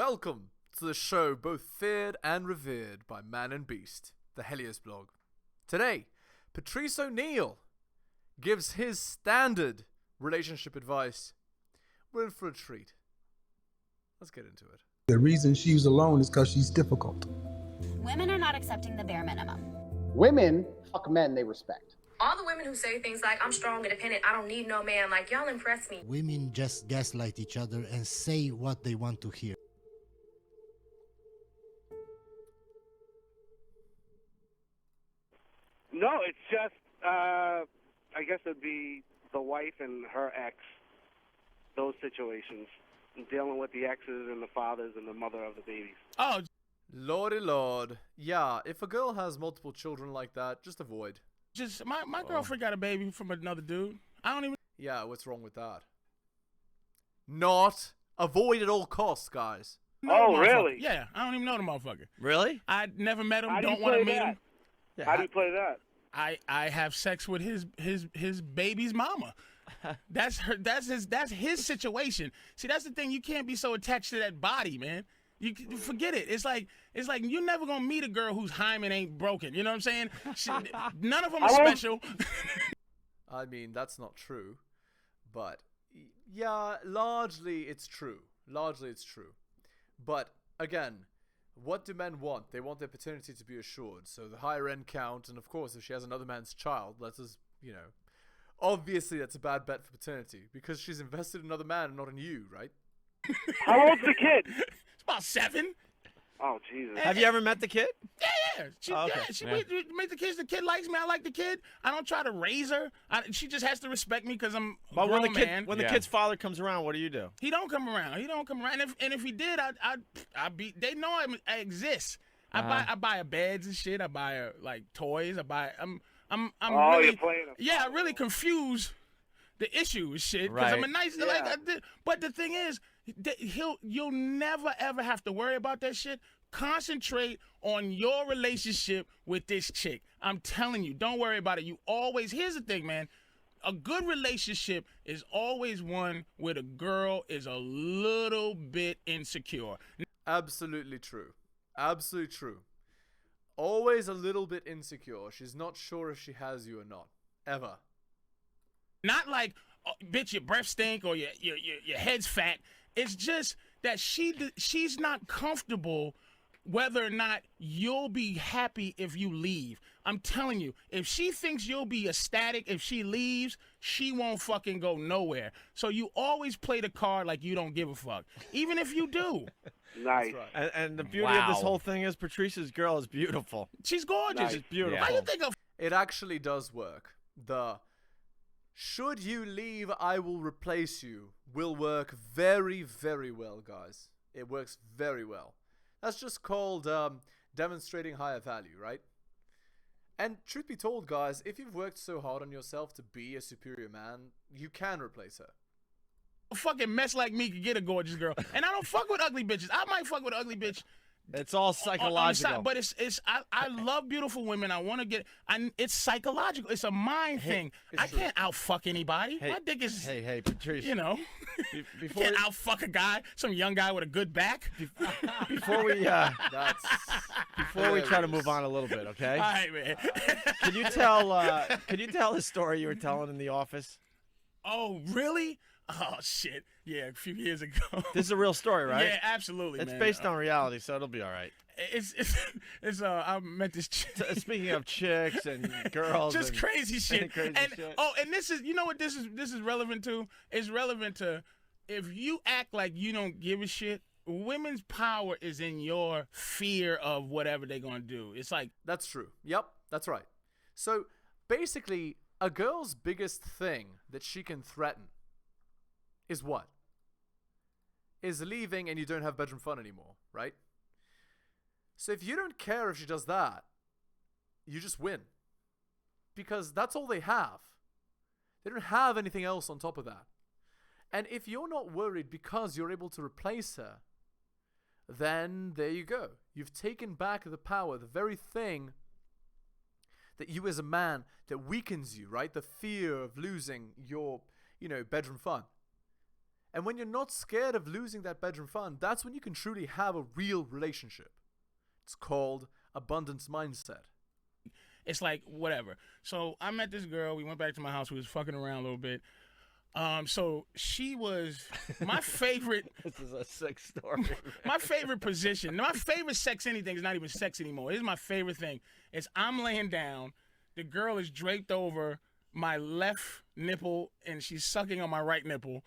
Welcome to the show both feared and revered by man and beast, the heliosblog. Today, Patrice O Neal gives his standard relationship advice. We're in for a treat. Let's get into it. The reason she's alone is because she's difficult. Women are not accepting the bare minimum. Women fuck men they respect. All the women who say things like, I'm strong, independent, I don't need no man, like, y'all impress me. Women just gaslight each other and say what they want to hear. No, it's just, I guess it'd be the wife and her ex, those situations, and dealing with the exes and the fathers and the mother of the babies. Oh, Lordy lord. Yeah, if a girl has multiple children like that, just avoid. just my girlfriend got a baby from another dude. I don't even. Yeah, what's wrong with that? Not. Avoid at all costs, guys. know Oh, the motherfucker. really? Yeah, I don't even know the motherfucker. Really? I never met him. How do you Don't want to play meet that? him. Yeah, How do you play that? I have sex with his baby's mama. That's his situation. See, that's the thing. You can't be so attached to that body, man. You forget it. It's like you're never gonna meet a girl whose hymen ain't broken. You know what I'm saying? None of them are special. I mean, that's not true. But, yeah, largely it's true. But, again, what do men want? They want their paternity to be assured. So the higher end count, and of course, if she has another man's child, obviously that's a bad bet for paternity because she's invested in another man and not in you, right? How old's the kid? It's about 7. Oh, Jesus. Have you ever met the kid? Yeah. Oh, okay. We make the kids. The kid likes me. I like the kid. I don't try to raise her. She just has to respect me because I'm a But grown when man. the kid's father comes around, what do you do? He don't come around. And if he did, I'd be. They know I exist. I buy her beds and shit. I buy her like toys. I'm Oh, really, you're playing a yeah, I really confuse the issue with shit because I'm a Right. nice but the thing is, you'll never ever have to worry about that shit. Concentrate on your relationship with this chick. I'm telling you, don't worry about it. Here's the thing, man. A good relationship is always one where the girl is a little bit insecure. Absolutely true. Absolutely true. Always a little bit insecure. She's not sure if she has you or not. Ever. Not like, oh, bitch, your breath stink or your head's fat. It's just that she's not comfortable whether or not you'll be happy if you leave. I'm telling you, if she thinks you'll be ecstatic if she leaves, she won't fucking go nowhere. So you always play the card like you don't give a fuck, even if you do. Nice. And the beauty of this whole thing is Patrice's girl is beautiful. She's gorgeous. Nice. She's beautiful. How you think of It actually does work. The should you leave, I will replace you will work very, very well, guys. It works very well. That's just called demonstrating higher value, right? And truth be told, guys, if you've worked so hard on yourself to be a superior man, you can replace her. a fucking mess like me could get a gorgeous girl? And I don't fuck with ugly bitches. I might fuck with an ugly bitch. It's all on the side, psychological. but I love beautiful women. I want to get. It's psychological. It's a mind thing. I can't outfuck anybody. Hey, My dick is. hey, Patrice. You know, Before can't outfuck a guy, some young guy with a good back. before we That's before we try to move on a little bit, okay? All right, man. Can you tell the story you were telling in the office? Oh, really? Oh shit! Yeah, a few years ago. This is a real story, right? Yeah, absolutely. It's man. based on reality, so it'll be all right. It's I met this chick. Speaking of chicks and girls, Just and crazy shit. crazy and shit. and this is, you know what this is relevant to? It's relevant to if you act like you don't give a shit. Women's power is in your fear of whatever they're gonna do. It's like That's true. Yep, that's right. So basically, a girl's biggest thing that she can threaten is what? Is leaving and you don't have bedroom fun anymore, right? So if you don't care if she does that, you just win. Because that's all they have. They don't have anything else on top of that. And if you're not worried because you're able to replace her, then there you go. You've taken back the power, the very thing that you as a man, that weakens you, right? The fear of losing your, bedroom fun. And when you're not scared of losing that bedroom fun, that's when you can truly have a real relationship. It's called abundance mindset. It's like, whatever. So I met this girl. We went back to my house. We was fucking around a little bit. So she was my favorite. This is a sick story. My favorite position. My favorite sex anything is not even sex anymore. Here's my favorite thing. It's I'm laying down. The girl is draped over my left nipple, and she's sucking on my right nipple.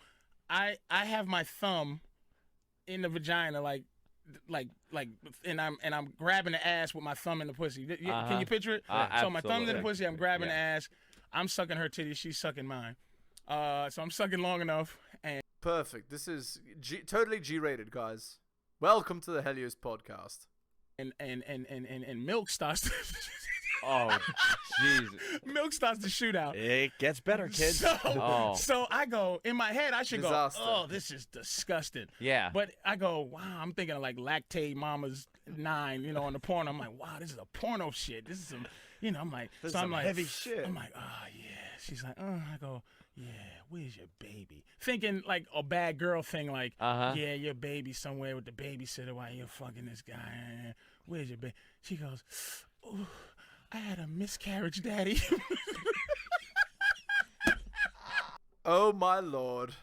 I have my thumb in the vagina, like, and I'm grabbing the ass with my thumb in the pussy. Can you picture it? So my thumb's in the pussy. I'm grabbing the ass. I'm sucking her titties. She's sucking mine. So I'm sucking long enough. And perfect. This is totally G-rated, guys. Welcome to the Helios podcast. And milk starts. Oh, Jesus. Milk starts to shoot out. It gets better, kids. So I go, in my head, I should Disaster. go, oh, this is disgusting. Yeah. But I go, wow, I'm thinking of like Lactate Mama's 9, on the porn. I'm like, wow, this is a porno shit. This is some, I'm like, this so is I'm some like, heavy shit. I'm like, oh, yeah. She's like, oh, I go, yeah, where's your baby? Thinking like a bad girl thing, like, yeah, your baby somewhere with the babysitter while you're fucking this guy. Where's your baby? She goes, oh, I had a miscarriage, Daddy. Oh my lord.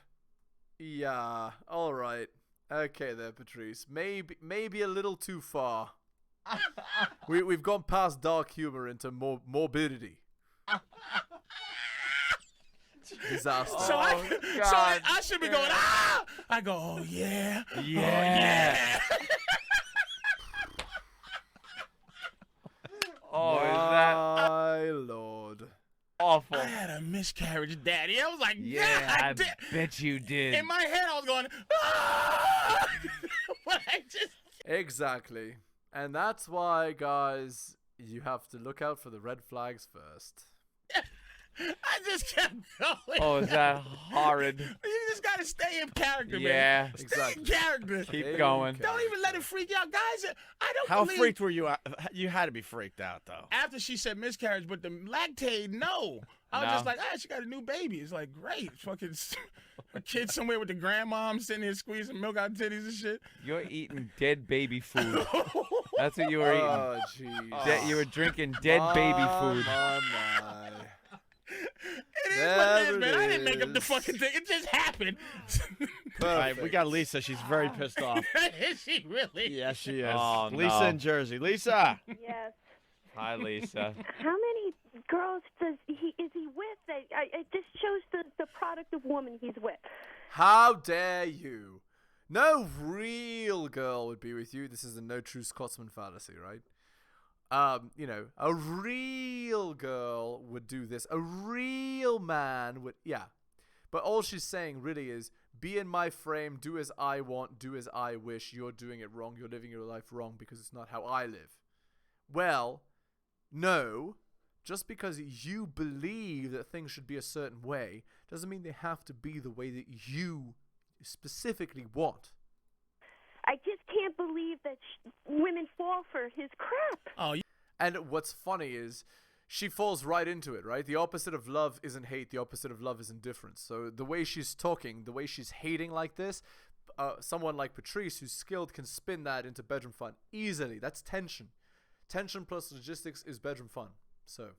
Yeah. All right. Okay, there, Patrice. Maybe a little too far. We've gone past dark humor into morbidity. Disaster. So I should be going, ah! I go, oh yeah. Yeah. Oh, yeah. Oh, is that my lord. Awful. I had a miscarriage, Daddy. I was like, yeah, I did. Bet you did. In my head, I was going, ah! But I just... Exactly. And that's why, guys, you have to look out for the red flags first. I just kept going. Oh, is that horrid? You just gotta stay in character, man. Yeah, Stay in character. Keep going. Don't even let it freak you out, guys. I don't. How believe... freaked were you out? You had to be freaked out, though. After she said miscarriage, but the Lactate, no. I was just like, she got a new baby. It's like, great. Fucking a kid somewhere with the grandmom sitting there squeezing milk out titties and shit. You're eating dead baby food. That's what you were eating. Oh, jeez. You were drinking dead baby food. My. It is what it is, man. I didn't make up the fucking thing. It just happened. All right, we got Lisa. She's very pissed off. Is she really? Yes, she is. Oh, Lisa in Jersey. Lisa. Yes. Hi, Lisa. How many girls is he with? It just shows the product of woman he's with. How dare you? No real girl would be with you. This is a no true Scotsman fallacy, right? A real girl would do this. A real man would, yeah. But all she's saying really is, be in my frame, do as I want, do as I wish. You're doing it wrong. You're living your life wrong because it's not how I live. Well, no. Just because you believe that things should be a certain way doesn't mean they have to be the way that you specifically want. I just can't believe that women fall for his crap. Oh, and what's funny is she falls right into it, right? The opposite of love isn't hate. The opposite of love is indifference. So the way she's talking, the way she's hating like this, someone like Patrice, who's skilled, can spin that into bedroom fun easily. That's tension. Tension plus logistics is bedroom fun. So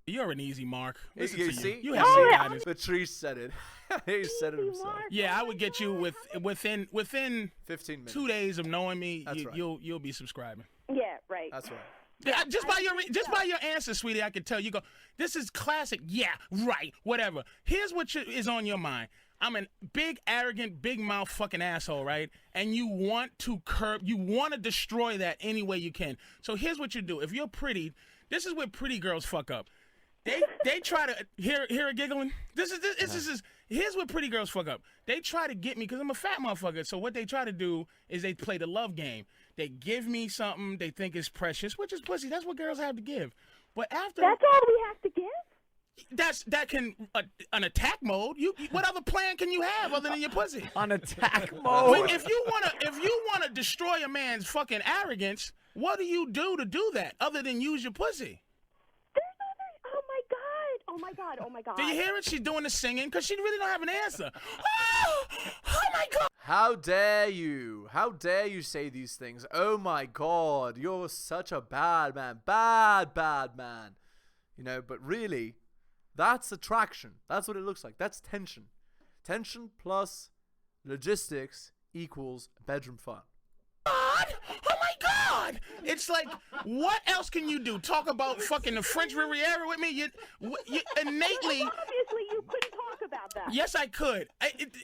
you're an easy mark. Listen you to see? You have some guidance. Patrice said it. He said it himself. Yeah, I would get you within 15 minutes. 2 days of knowing me. That's right. You'll be subscribing. Yeah, right. That's right. Yeah, just by your answer, sweetie, I can tell you go. This is classic. Yeah, right. Whatever. Here's what is on your mind. I'm a big, arrogant, big mouth fucking asshole, right? And you want to destroy that any way you can. So here's what you do. If you're pretty, this is where pretty girls fuck up. They try to hear her giggling. Here's what pretty girls fuck up. They try to get me because I'm a fat motherfucker. So what they try to do is they play the love game. They give me something they think is precious, which is pussy. That's what girls have to give. But after that's all we have to give. That can an attack mode. What other plan can you have other than your pussy? On attack mode. If you wanna destroy a man's fucking arrogance, what do you do to do that other than use your pussy? There's other. Oh my God. Oh my God. Oh my God. Do you hear it? She's doing the singing because she really don't have an answer. Oh my God. How dare you? How dare you say these things? Oh my God, you're such a bad man. Bad man. You know, but really, that's attraction. That's what it looks like. That's tension. Tension plus logistics equals bedroom fun. God! Oh my God! It's like, what else can you do? Talk about fucking the French Riviera with me? You innately. Obviously, you couldn't talk about that. Yes, I could.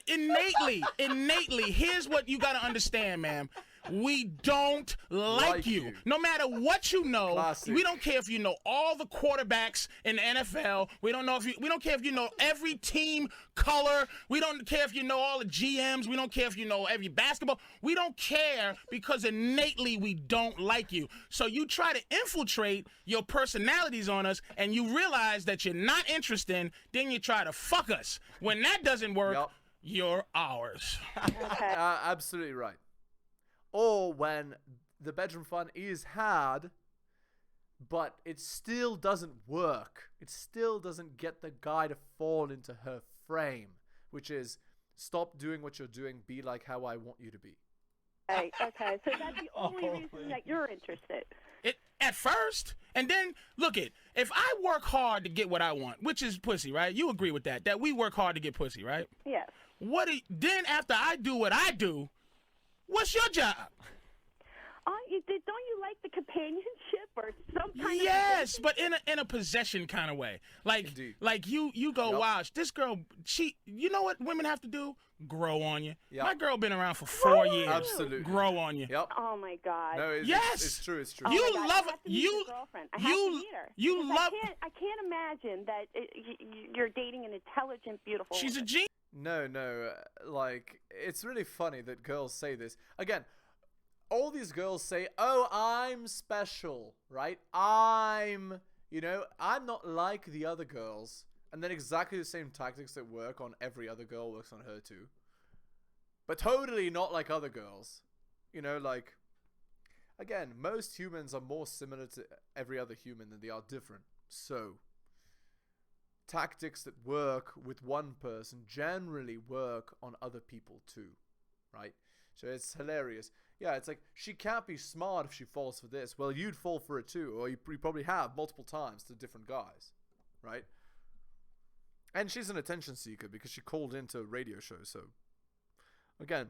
Innately. Here's what you gotta understand, ma'am. We don't like you. No matter what you know. Classic. We don't care if you know all the quarterbacks in the NFL. We don't care if you know every team color. We don't care if you know all the GMs. We don't care if you know every basketball. We don't care because innately we don't like you. So you try to infiltrate your personalities on us and you realize that you're not interested, then you try to fuck us. When that doesn't work, you're ours. Okay. Absolutely right. Or when the bedroom fun is had, but it still doesn't work. It still doesn't get the guy to fall into her frame, which is stop doing what you're doing, be like how I want you to be. Okay. So that's the only reason that you're interested. At first, and then look if I work hard to get what I want, which is pussy, right? You agree with that? That we work hard to get pussy, right? Yes. Then after I do what I do, what's your job? Don't you like the companionship or some kind of? Yes, but in a possession kind of way. Like you go, wow, this girl, you know what women have to do? Grow on you. Yep. My girl been around for 4 years. Absolutely. Grow on you. Yep. Oh my God. No, Yes. It's true. Oh You my God, love I have to it. meet your girlfriend. I have to meet her. You Because love. I can't imagine that you're dating an intelligent, beautiful. She's a woman. genius. No, like, it's really funny that girls say this. Again, all these girls say, oh, I'm special, right? I'm not like the other girls. And then exactly the same tactics that work on every other girl works on her too. But totally not like other girls. You know, like, again, most humans are more similar to every other human than they are different. So, tactics that work with one person generally work on other people too, right? So it's hilarious. Yeah, it's like, she can't be smart if she falls for this. Well, you'd fall for it too, or you probably have multiple times to different guys, right? And she's an attention seeker because she called into a radio show, so again,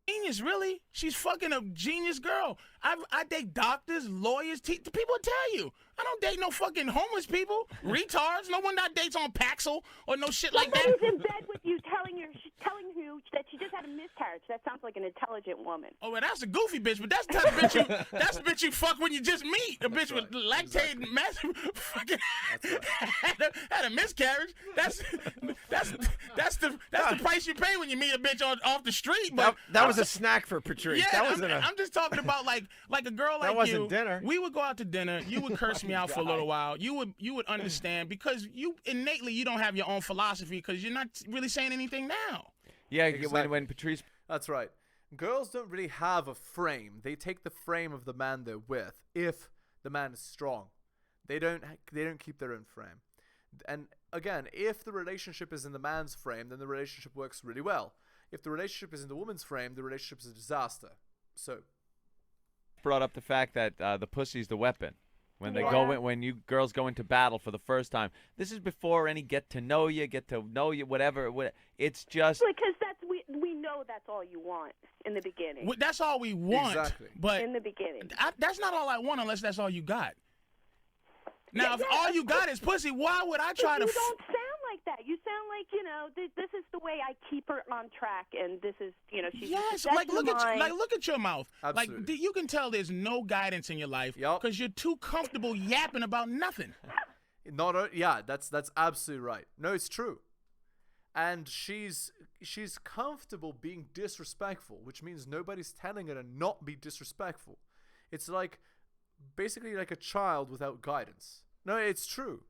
Genius, really? She's fucking a genius girl. I date doctors, lawyers, people tell you. I don't date no fucking homeless people, retards. No one that dates on Paxil or no shit like that. Somebody's in bed with you telling you that she just had a miscarriage. That sounds like an intelligent woman. Oh, well, that's a goofy bitch, but that's the type of bitch you fuck when you just meet. A bitch with lactate massive fucking had a miscarriage. That's the price you pay when you meet a bitch off the street. But that was a snack for Patrice. Yeah, That wasn't I'm just talking about like a girl like that wasn't you. dinner. We would go out to dinner. You would curse me out for a little while. You would understand because you innately you don't have your own philosophy because you're not really saying anything now. Yeah, Exactly. when Patrice. That's right. Girls don't really have a frame. They take the frame of the man they're with. If the man is strong, they don't keep their own frame. And again, if the relationship is in the man's frame, then the relationship works really well. If the relationship is in the woman's frame, the relationship is a disaster. So, Brought up the fact that the pussy's the weapon. When they when you girls go into battle for the first time, this is before any get to know you, whatever. It's just Because we know that's all you want in the beginning. That's all we want. Exactly. But In the beginning. that's not all I want unless that's all you got. Now, if all you got is pussy, why would I try But to? you don't sound like that. You sound like, this is the way I keep her on track, and this is, she's Yes, that's like look mine. at your mouth. Absolutely. Like you can tell there's no guidance in your life Yup. because you're too comfortable yapping about nothing. that's absolutely right. No, it's true. And she's comfortable being disrespectful, which means nobody's telling her to not be disrespectful. It's like basically like a child without guidance. No, it's true.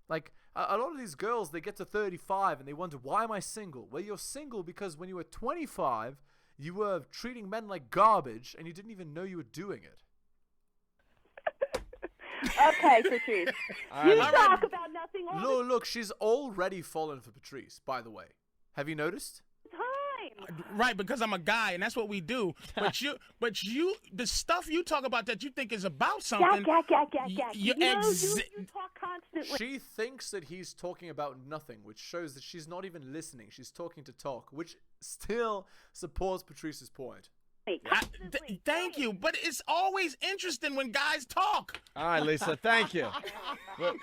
Like a lot of these girls, they get to 35 and they wonder, why am I single? Well, you're single because when you were 25, you were treating men like garbage and you didn't even know you were doing it. Okay, Patrice. You talk about nothing all the Look, she's already fallen for Patrice, by the way. Have you noticed? time. Right, because I'm a guy, and that's what we do. But you, the stuff you talk about that you think is about something. You talk constantly. She thinks that he's talking about nothing, which shows that she's not even listening. She's talking to talk, which still supports Patrice's point. Thank you, but it's always interesting when guys talk. All right, Lisa, thank you.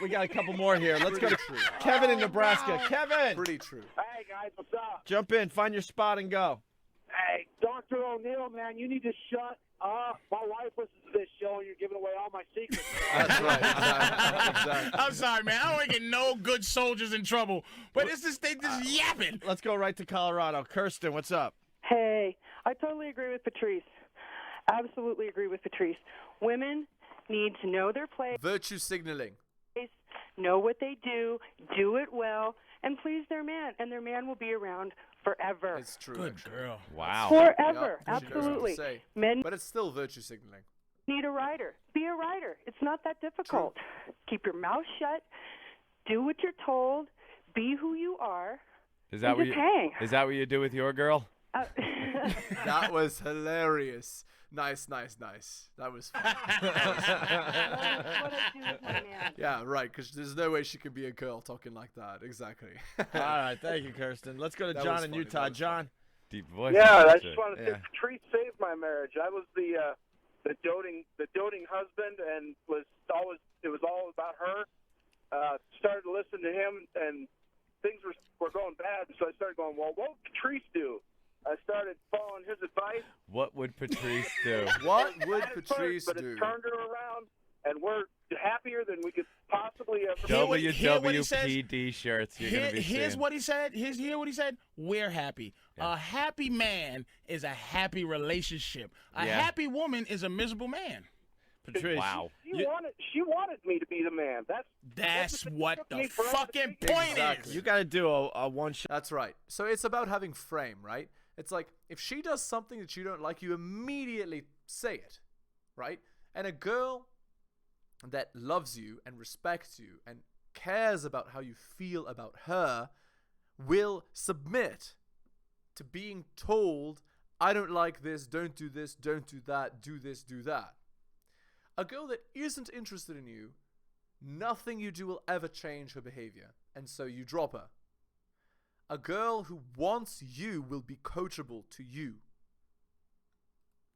We got a couple more here. Let's go to Kevin in Nebraska. Kevin! Pretty true. Hey, guys, what's up? Jump in, find your spot, and go. Hey, Dr. O'Neal, man, you need to shut up. My wife listens to this show, and you're giving away all my secrets. That's right. Exactly. I'm sorry, man. I don't get no good soldiers in trouble, but it's just they just yapping. Let's go right to Colorado. Kirsten, what's up? Hey, I totally agree with Patrice. Absolutely agree with Patrice. Women need to know their place, Virtue signaling. know what they do it well, and please their man, and their man will be around forever. It's true. Good actually. girl. Wow. Forever, Yep, she knows what to absolutely. say. Men But it's still virtue signaling. need a writer. Be a writer. It's not that difficult. Keep your mouth shut. Do what you're told. Be who you are. Is that and what just you? hang. Is that what you do with your girl? That was hilarious. Nice. That was fun. Yeah, right, because there's no way she could be a girl talking like that. Exactly. All right, thank you, Kirsten. Let's go to That John was in funny, Utah. that was John. Deep voice. Yeah, I That's just it. want to say Patrice saved my marriage. I was the doting husband, and it was all about her. Started to listen to him, and things were going bad. So I started going, well, what would Patrice do? I started following his advice. What would Patrice do? What would Bad at first, Patrice but do? it turned her around, and we're happier than we could possibly ever. WWPD shirts you're gonna be Here's seeing. what he said. Here's what he said. We're happy. Yeah. A happy man is a happy relationship. A Yeah. happy woman is a miserable man. Patrice. Wow. She wanted me to be the man. That's what took me the forever to fucking figure point Exactly. is. You got to do a one shot. That's right. So it's about having frame, right? It's like if she does something that you don't like, you immediately say it, right? And a girl that loves you and respects you and cares about how you feel about her will submit to being told, I don't like this, don't do this, don't do that, do this, do that. A girl that isn't interested in you, nothing you do will ever change her behavior, and so you drop her. A girl who wants you will be coachable to you.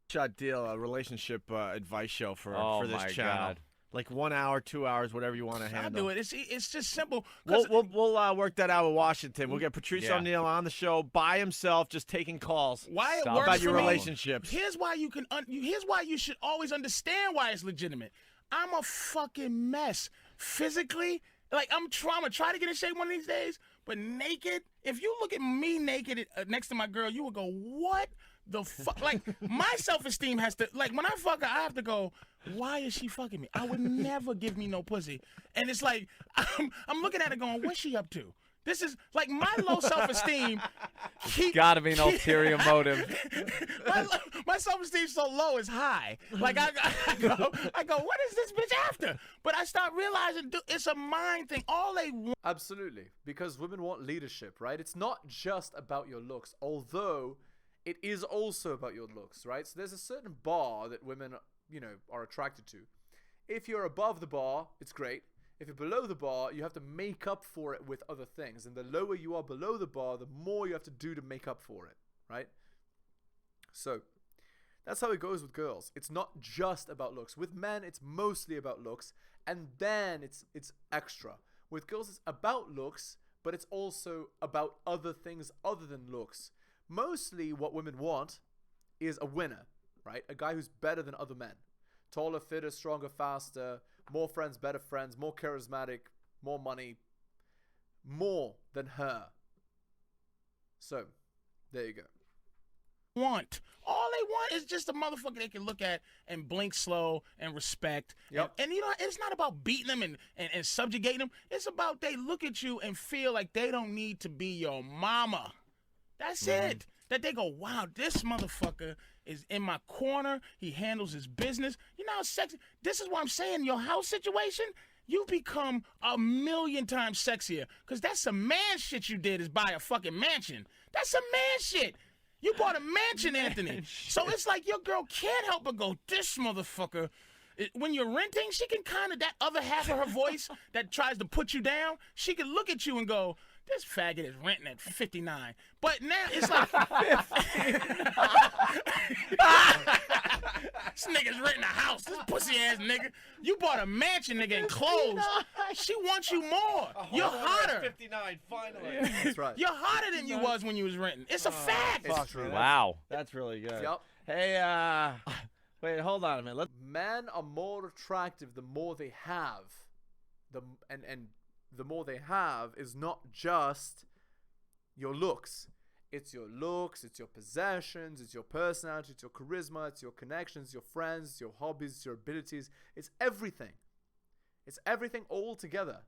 Shot deal, a relationship advice show for this my channel. God. Like 1 hour, 2 hours, whatever you want to I'll handle. do it. It's just simple. We'll work that out with Washington. We'll get Patrice Yeah. O'Neal on the show by himself, just taking calls. Why it Stop works about for your me. relationships. Here's why here's why you should always understand why it's legitimate. I'm a fucking mess physically. Like I'm gonna try to get in shape one of these days, but naked. If you look at me naked next to my girl, you will go, "What the fuck?" Like my self-esteem has to. Like when I fuck her, I have to go, "Why is she fucking me? I would never give me no pussy." And it's like I'm looking at her going, "What's she up to?" This is like my low self-esteem. Gotta be an ulterior motive. my self-esteem so low is high. Like I go, what is this bitch after? But I start realizing, dude, it's a mind thing. All they want. Absolutely, because women want leadership, right? It's not just about your looks, although it is also about your looks, right? So there's a certain bar that women, are attracted to. If you're above the bar, it's great. If you're below the bar, you have to make up for it with other things. And the lower you are below the bar, the more you have to do to make up for it, right? So that's how it goes with girls. It's not just about looks. With men, it's mostly about looks, and then it's extra. With girls, it's about looks, but it's also about other things other than looks. Mostly what women want is a winner, right? A guy who's better than other men. Taller, fitter, stronger, faster, more friends, better friends, more charismatic, more money, more than her. So, there you go. All they want is just a motherfucker they can look at and blink slow and respect. Yep. And it's not about beating them and subjugating them. It's about they look at you and feel like they don't need to be your mama. That's it. That they go, wow, this motherfucker is in my corner. He handles his business. You're know how sexy. This is what I'm saying. Your house situation, you become 1,000,000 times sexier. Because that's some man shit you did is buy a fucking mansion. That's some man shit. You bought a mansion, Anthony. So it's like your girl can't help but go, this motherfucker. When you're renting, she can kind of, that other half of her voice that tries to put you down, she can look at you and go, this faggot is renting at 59. But now it's like, this nigga's renting a house. This pussy ass nigga. You bought a mansion, nigga, and clothes. She wants you more. You're hotter. 59, finally. Yeah, that's right. You're hotter than you was when you was renting. It's a fact. It's true. Wow. That's really good. Yep. Hey, wait, hold on a minute. Men are more attractive the more they have. And the more they have is not just your looks. It's your looks, it's your possessions, it's your personality, it's your charisma, it's your connections, your friends, your hobbies, your abilities. It's everything. It's everything all together.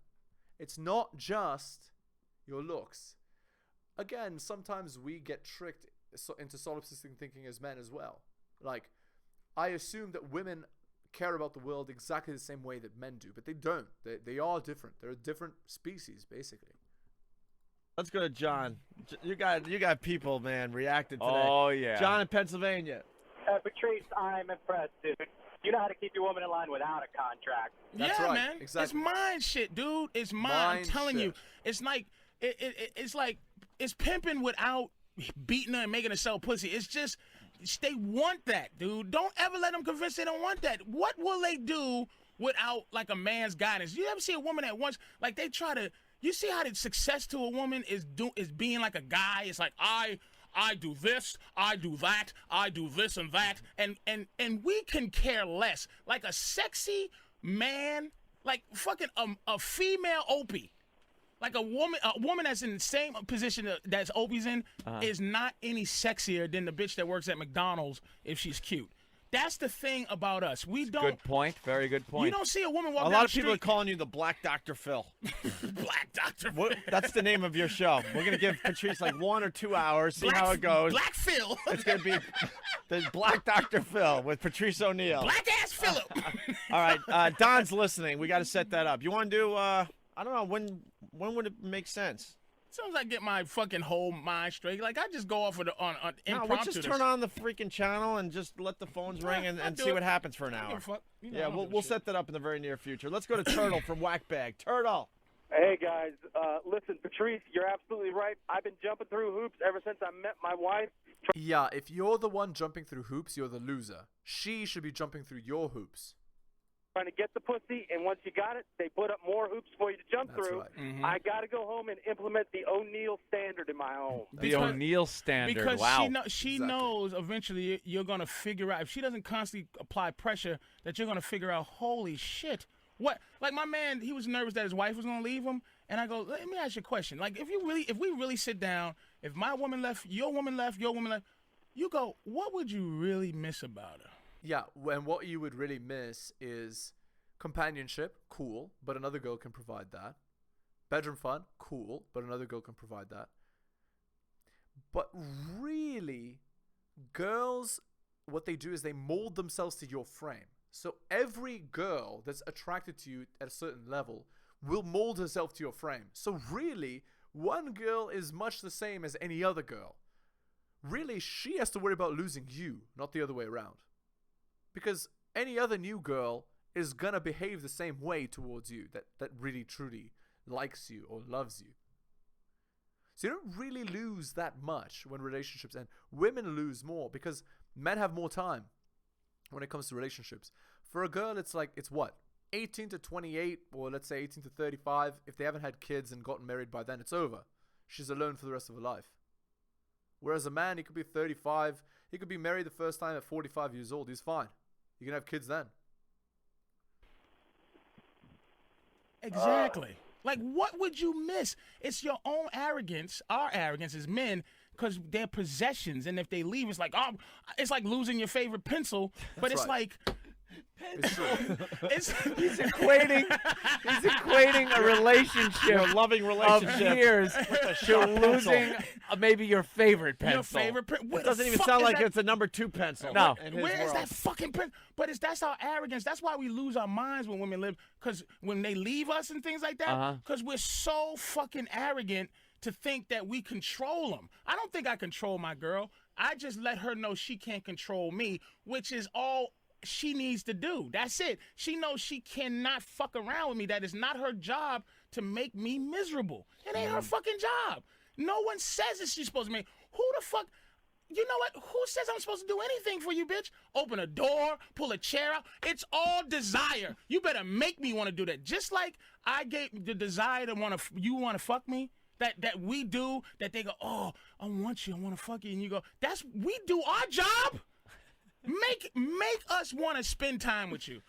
It's not just your looks. Again, sometimes we get tricked into solipsistic thinking as men as well. Like, I assume that women care about the world exactly the same way that men do, but they don't. They are different. They're a different species, basically. Let's go to John. You got people, man, reacting today. Oh, yeah. John in Pennsylvania. Patrice, I'm impressed, dude. You know how to keep your woman in line without a contract. That's yeah, right. man. Exactly. It's mind shit, dude. It's mind. I'm telling you. It's like it's pimping without beating her and making her sell pussy. It's just they want that, dude. Don't ever let them convince they don't want that. What will they do without like a man's guidance? You ever see a woman that once like they try to? You see how the success to a woman is being like a guy. It's like I do this, I do that, I do this and that, and we can care less. Like a sexy man, like fucking a female Opie. Like a woman that's in the same position that's Opie's in is not any sexier than the bitch that works at McDonald's if she's cute. That's the thing about us. We don't. Good point. Very good point. You don't see a woman walk down A lot the of people street. are calling you the Black Dr. Phil. Black Dr. Phil. That's the name of your show. We're going to give Patrice like 1 or 2 hours, see how it goes. Black Phil. It's going to be the Black Dr. Phil with Patrice O Neal. Black ass Phillip. All right. Don's listening. We got to set that up. You want to do, I don't know, when would it make sense? As soon as I get my fucking whole mind straight, like I just go off with on No, impromptu. we'll just turn on the freaking channel and just let the phones ring and see what happens for an hour. Yeah, we'll set that up in the very near future. Let's go to Turtle from Whackbag. Turtle. Hey, guys. Listen, Patrice, you're absolutely right. I've been jumping through hoops ever since I met my wife. Yeah, if you're the one jumping through hoops, you're the loser. She should be jumping through your hoops. Trying to get the pussy, and once you got it, they put up more hoops for you to jump through. Right. Mm-hmm. I got to go home and implement the O'Neal standard in my home. The O'Neal standard. Because wow. she knows eventually you're going to figure out, if she doesn't constantly apply pressure, that you're going to figure out, holy shit. What? Like my man, he was nervous that his wife was going to leave him. And I go, let me ask you a question. Like if we really sit down, if my woman left, your woman left, you go, what would you really miss about her? Yeah, and what you would really miss is companionship, cool, but another girl can provide that. Bedroom fun, cool, but another girl can provide that. But really, girls, what they do is they mold themselves to your frame. So every girl that's attracted to you at a certain level will mold herself to your frame. So really, one girl is much the same as any other girl. Really, she has to worry about losing you, not the other way around. Because any other new girl is gonna behave the same way towards you that really truly likes you or loves you. So you don't really lose that much when relationships end. Women lose more because men have more time when it comes to relationships. For a girl, it's what? 18 to 28, or let's say 18 to 35. If they haven't had kids and gotten married by then, it's over. She's alone for the rest of her life. Whereas a man, he could be 35. He could be married the first time at 45 years old. He's fine. You can have kids then. Exactly. Like, what would you miss? It's your own arrogance, our arrogance as men, because they're possessions. And if they leave, it's like, oh, it's like losing your favorite pencil. But it's like, It's true. He's equating a relationship, a loving relationship of years to losing maybe your favorite pencil. Your favorite pencil. It doesn't even sound like it's a number 2 pencil. No. Where is that fucking pencil? But that's our arrogance. That's why we lose our minds when women live. Because when they leave us and things like that, because we're so fucking arrogant to think that we control them. I don't think I control my girl. I just let her know she can't control me, which is all she needs to do. That's it. She knows she cannot fuck around with me. That is not her job to make me miserable. It ain't her fucking job. No one says that she's supposed to make. Who the fuck? You know what? Who says I'm supposed to do anything for you, bitch? Open a door, pull a chair out. It's all desire. You better make me want to do that. Just like I gave the desire to want to, you want to fuck me? That we do, that they go, oh, I want you, I want to fuck you. And you go, we do our job. Make us want to spend time with you.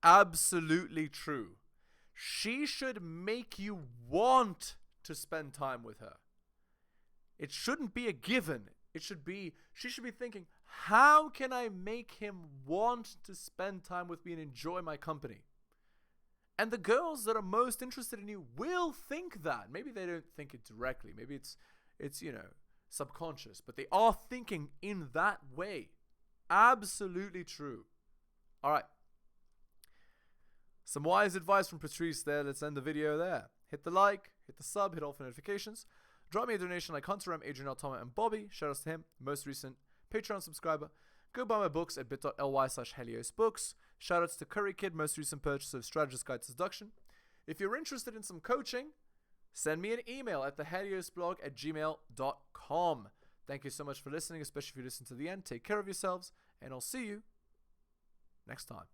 Absolutely true. She should make you want to spend time with her. It shouldn't be a given. She should be thinking, how can I make him want to spend time with me and enjoy my company? And the girls that are most interested in you will think that. Maybe they don't think it directly. Maybe it's subconscious, but they are thinking in that way. Absolutely true. All right. Some wise advice from Patrice there. Let's end the video there. Hit the like, hit the sub, hit all for notifications. Drop me a donation like Hunter M, Adrian L, Thomas, and Bobby. Shout outs to him, most recent Patreon subscriber. Go buy my books at bit.ly/heliosbooks. Shout outs to Curry Kid, most recent purchase of Strategist Guide to Seduction. If you're interested in some coaching, send me an email at theheliosblog@gmail.com. Thank you so much for listening, especially if you listen to the end. Take care of yourselves, and I'll see you next time.